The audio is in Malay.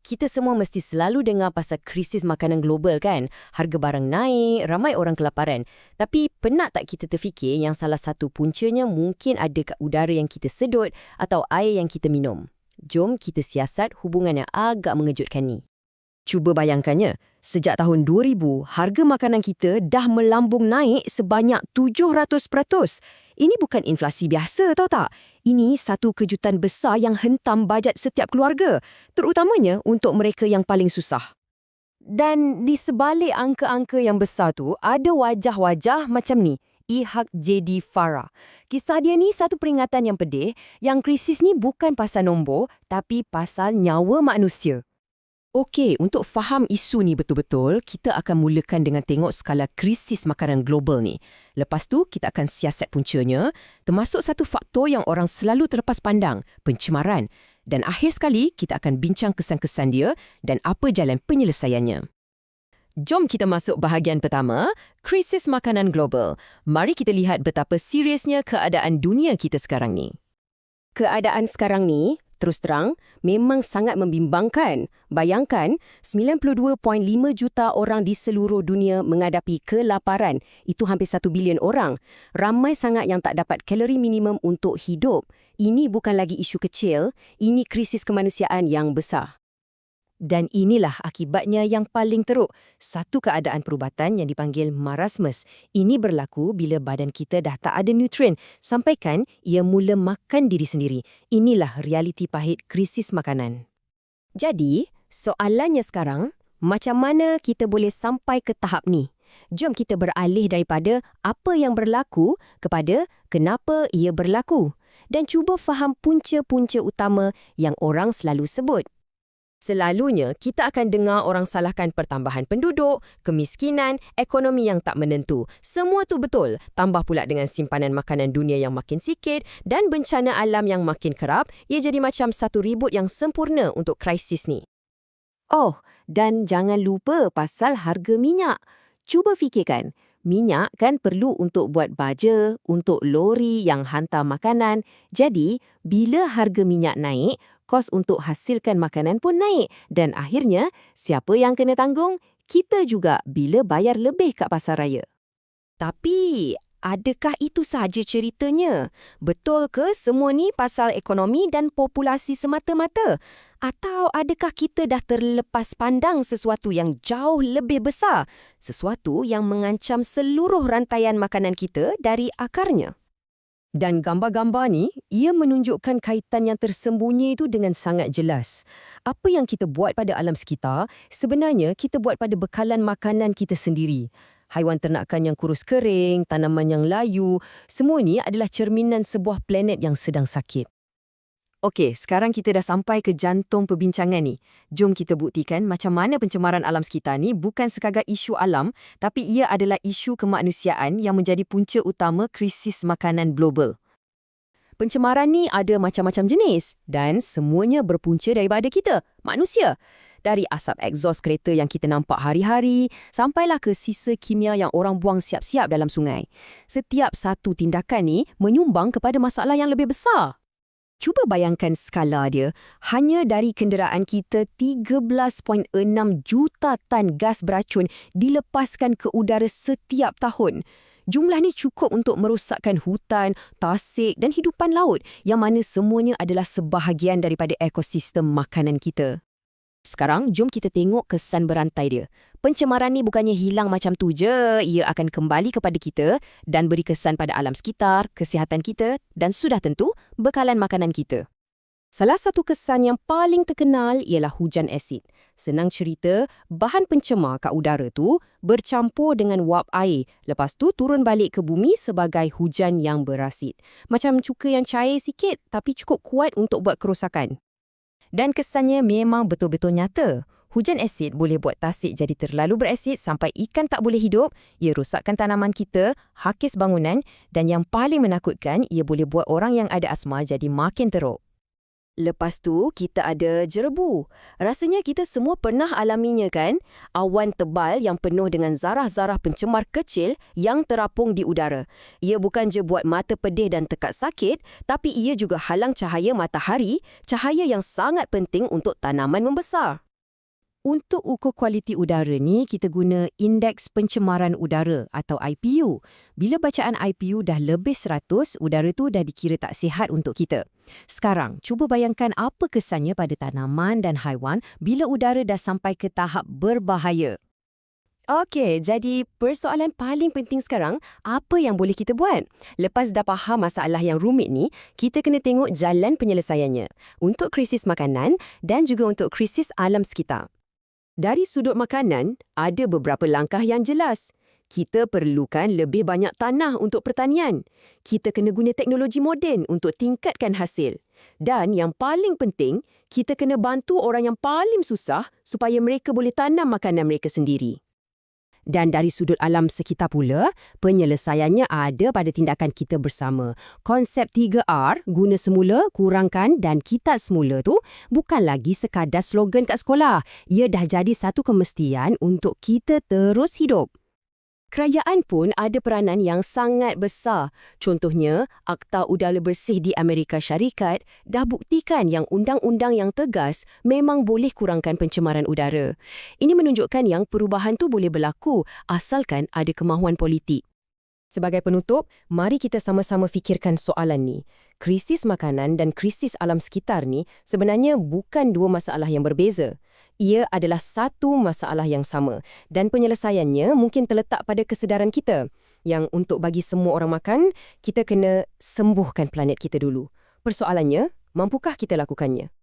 Kita semua mesti selalu dengar pasal krisis makanan global kan? Harga barang naik, ramai orang kelaparan. Tapi pernah tak kita terfikir yang salah satu puncanya mungkin ada kat udara yang kita sedut atau air yang kita minum? Jom kita siasat hubungan yang agak mengejutkan ni. Cuba bayangkannya, sejak tahun 2000, harga makanan kita dah melambung naik sebanyak 700%. Ini bukan inflasi biasa, tahu tak? Ini satu kejutan besar yang hentam bajet setiap keluarga, terutamanya untuk mereka yang paling susah. Dan di sebalik angka-angka yang besar tu, ada wajah-wajah macam ni. Ihak J.D. Farah. Kisah dia ni satu peringatan yang pedih, yang krisis ni bukan pasal nombor, tapi pasal nyawa manusia. Okey, untuk faham isu ni betul-betul, kita akan mulakan dengan tengok skala krisis makanan global ni. Lepas tu, kita akan siasat puncanya, termasuk satu faktor yang orang selalu terlepas pandang, pencemaran. Dan akhir sekali, kita akan bincang kesan-kesan dia dan apa jalan penyelesaiannya. Jom kita masuk bahagian pertama, krisis makanan global. Mari kita lihat betapa seriusnya keadaan dunia kita sekarang ni. Keadaan sekarang ni, terus terang, memang sangat membimbangkan. Bayangkan, 92.5 juta orang di seluruh dunia menghadapi kelaparan. Itu hampir 1 bilion orang. Ramai sangat yang tak dapat kalori minimum untuk hidup. Ini bukan lagi isu kecil, ini krisis kemanusiaan yang besar. Dan inilah akibatnya yang paling teruk. Satu keadaan perubatan yang dipanggil marasmus. Ini berlaku bila badan kita dah tak ada nutrien, sampaikan ia mula makan diri sendiri. Inilah realiti pahit krisis makanan. Jadi, soalannya sekarang, macam mana kita boleh sampai ke tahap ni? Jom kita beralih daripada apa yang berlaku kepada kenapa ia berlaku. Dan cuba faham punca-punca utama yang orang selalu sebut. Selalunya, kita akan dengar orang salahkan pertambahan penduduk, kemiskinan, ekonomi yang tak menentu. Semua tu betul, tambah pula dengan simpanan makanan dunia yang makin sikit dan bencana alam yang makin kerap, ia jadi macam satu ribut yang sempurna untuk krisis ni. Oh, dan jangan lupa pasal harga minyak. Cuba fikirkan, minyak kan perlu untuk buat baja, untuk lori yang hantar makanan. Jadi, bila harga minyak naik, kos untuk hasilkan makanan pun naik. Dan akhirnya, siapa yang kena tanggung? Kita juga bila bayar lebih kat pasar raya. Tapi, adakah itu sahaja ceritanya? Betul ke semua ni pasal ekonomi dan populasi semata-mata? Atau adakah kita dah terlepas pandang sesuatu yang jauh lebih besar? Sesuatu yang mengancam seluruh rantaian makanan kita dari akarnya? Dan gambar-gambar ni, ia menunjukkan kaitan yang tersembunyi itu dengan sangat jelas. Apa yang kita buat pada alam sekitar, sebenarnya kita buat pada bekalan makanan kita sendiri. Haiwan ternakan yang kurus kering, tanaman yang layu, semua ni adalah cerminan sebuah planet yang sedang sakit. Okey, sekarang kita dah sampai ke jantung perbincangan ni. Jom kita buktikan macam mana pencemaran alam sekitar ni bukan sekadar isu alam, tapi ia adalah isu kemanusiaan yang menjadi punca utama krisis makanan global. Pencemaran ni ada macam-macam jenis dan semuanya berpunca daripada kita, manusia. Dari asap egzos kereta yang kita nampak hari-hari, sampailah ke sisa kimia yang orang buang siap-siap dalam sungai. Setiap satu tindakan ni menyumbang kepada masalah yang lebih besar. Cuba bayangkan skala dia, hanya dari kenderaan kita 13.6 juta tan gas beracun dilepaskan ke udara setiap tahun. Jumlah ni cukup untuk merosakkan hutan, tasik dan hidupan laut yang mana semuanya adalah sebahagian daripada ekosistem makanan kita. Sekarang, jom kita tengok kesan berantai dia. Pencemaran ni bukannya hilang macam tu je, ia akan kembali kepada kita dan beri kesan pada alam sekitar, kesihatan kita dan sudah tentu bekalan makanan kita. Salah satu kesan yang paling terkenal ialah hujan asid. Senang cerita, bahan pencemar kat udara tu bercampur dengan wap air, lepas tu turun balik ke bumi sebagai hujan yang berasid. Macam cuka yang cair sikit tapi cukup kuat untuk buat kerosakan. Dan kesannya memang betul-betul nyata. Hujan asid boleh buat tasik jadi terlalu berasid sampai ikan tak boleh hidup, ia rosakkan tanaman kita, hakis bangunan dan yang paling menakutkan, ia boleh buat orang yang ada asma jadi makin teruk. Lepas tu, kita ada jerebu. Rasanya kita semua pernah alaminya kan? Awan tebal yang penuh dengan zarah-zarah pencemar kecil yang terapung di udara. Ia bukan je buat mata pedih dan tekak sakit, tapi ia juga halang cahaya matahari, cahaya yang sangat penting untuk tanaman membesar. Untuk ukur kualiti udara ni, kita guna Indeks Pencemaran Udara atau IPU. Bila bacaan IPU dah lebih 100, udara tu dah dikira tak sihat untuk kita. Sekarang, cuba bayangkan apa kesannya pada tanaman dan haiwan bila udara dah sampai ke tahap berbahaya. Okey, jadi persoalan paling penting sekarang, apa yang boleh kita buat? Lepas dah faham masalah yang rumit ni, kita kena tengok jalan penyelesaiannya. Untuk krisis makanan dan juga untuk krisis alam sekitar. Dari sudut makanan, ada beberapa langkah yang jelas. Kita perlukan lebih banyak tanah untuk pertanian. Kita kena guna teknologi moden untuk tingkatkan hasil. Dan yang paling penting, kita kena bantu orang yang paling susah supaya mereka boleh tanam makanan mereka sendiri. Dan dari sudut alam sekitar pula, penyelesaiannya ada pada tindakan kita bersama. Konsep 3R, guna semula, kurangkan dan kita semula tu bukan lagi sekadar slogan kat sekolah. Ia dah jadi satu kemestian untuk kita terus hidup. Kerajaan pun ada peranan yang sangat besar. Contohnya, Akta Udara Bersih di Amerika Syarikat dah buktikan yang undang-undang yang tegas memang boleh kurangkan pencemaran udara. Ini menunjukkan yang perubahan tu boleh berlaku asalkan ada kemahuan politik. Sebagai penutup, mari kita sama-sama fikirkan soalan ni. Krisis makanan dan krisis alam sekitar ni sebenarnya bukan dua masalah yang berbeza. Ia adalah satu masalah yang sama dan penyelesaiannya mungkin terletak pada kesedaran kita yang untuk bagi semua orang makan, kita kena sembuhkan planet kita dulu. Persoalannya, mampukah kita lakukannya?